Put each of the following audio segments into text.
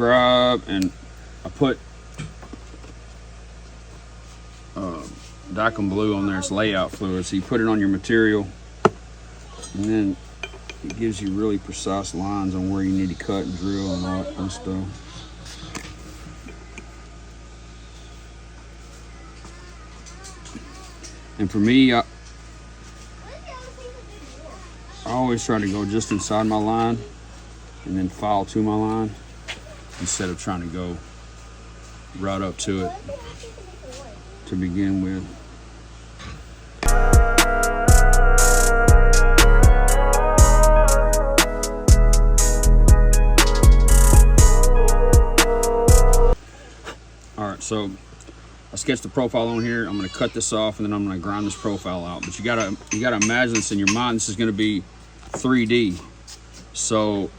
scrub, and I put Dicom Blue on there. It's layout fluid, so you put it on your material, and then it gives you really precise lines on where you need to cut and drill and all that kind of stuff. And for me, I always try to go just inside my line and then file to my line instead of trying to go right up to it to begin with. All right, so I sketched the profile on here. I'm gonna cut this off and then I'm gonna grind this profile out. But you gotta imagine this in your mind. This is gonna be 3D. So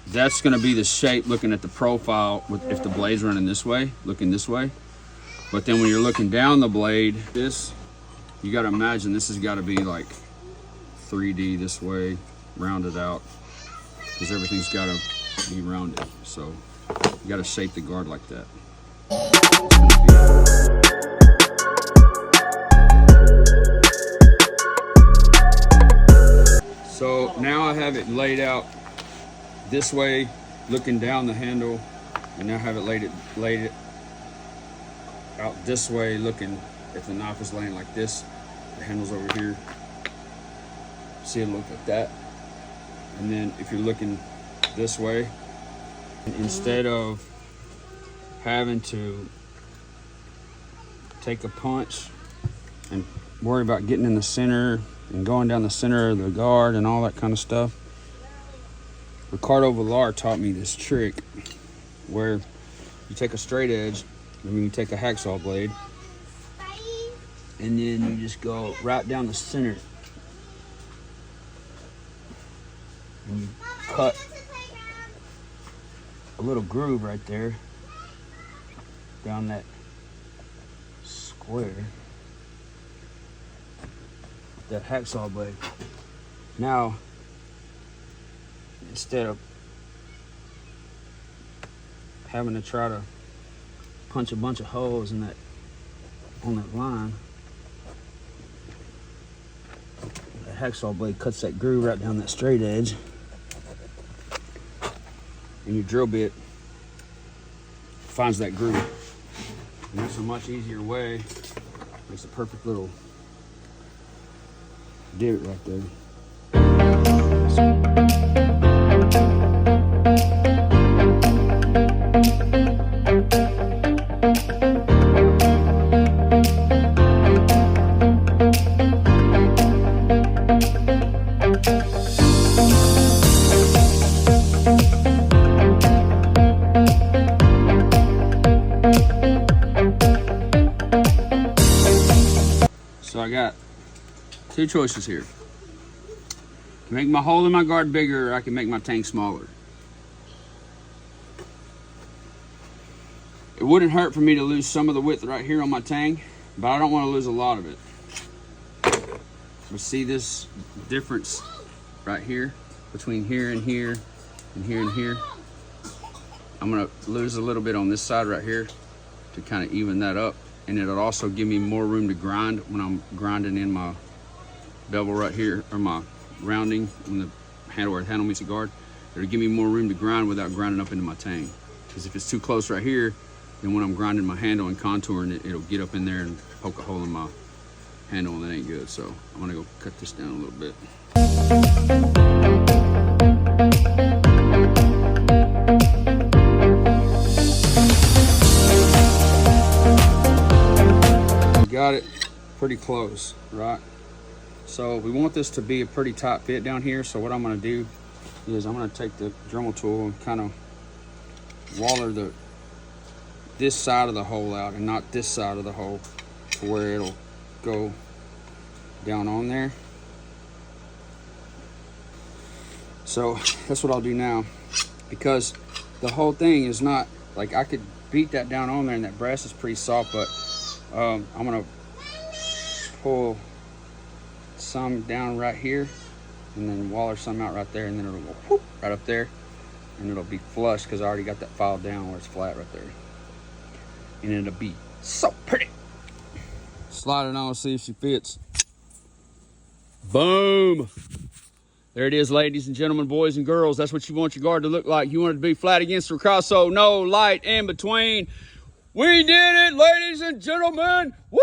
that's gonna be the shape looking at the profile if the blade's running this way, looking this way. But then when you're looking down the blade, you gotta imagine this has gotta be like 3D this way, rounded out, because everything's gotta be rounded. So you gotta shape the guard like that. So now I have it laid out this way, looking down the handle, and now I have it laid it out this way, looking, if the knife is laying like this, the handle's over here. See, it look like that. And then if you're looking this way, instead of having to take a punch and worry about getting in the center and going down the center of the guard and all that kind of stuff, Ricardo Villar taught me this trick where you take a straight edge, you take a hacksaw blade, and then you just go right down the center and you cut a little groove right there down that square, that hacksaw blade. Now, instead of having to try to punch a bunch of holes in on that line, that hacksaw blade cuts that groove right down that straight edge, and your drill bit finds that groove. And it's a much easier way. Makes a perfect little divot right there. So I got two choices here. I can make my hole in my guard bigger, or I can make my tang smaller. It wouldn't hurt for me to lose some of the width right here on my tang, but I don't want to lose a lot of it. But see this difference right here between here and here and here and here? I'm gonna lose a little bit on this side right here to kind of even that up. And it'll also give me more room to grind when I'm grinding in my bevel right here, or my rounding when the handle where the handle meets the guard. It'll give me more room to grind without grinding up into my tang. Because if it's too close right here, then when I'm grinding my handle and contouring it, it'll get up in there and poke a hole in my handle, and that ain't good. So I'm gonna go cut this down a little bit. Got it pretty close, right? So we want this to be a pretty tight fit down here. So what I'm going to do is I'm going to take the Dremel tool and kind of waller this side of the hole out and not this side of the hole, to where it'll go down on there. So that's what I'll do now, because the whole thing is not like, I could beat that down on there and that brass is pretty soft, but I'm gonna pull some down right here and then waller some out right there, and then it'll go whoop, right up there, And it'll be flush because I already got that filed down where it's flat right there. And it'll be so pretty. Slide it on, see if she fits. Boom. There it is, ladies and gentlemen, boys and girls. That's what you want your guard to look like. You want it to be flat against the Ricasso, no light in between. We did it, ladies and gentlemen. Woo!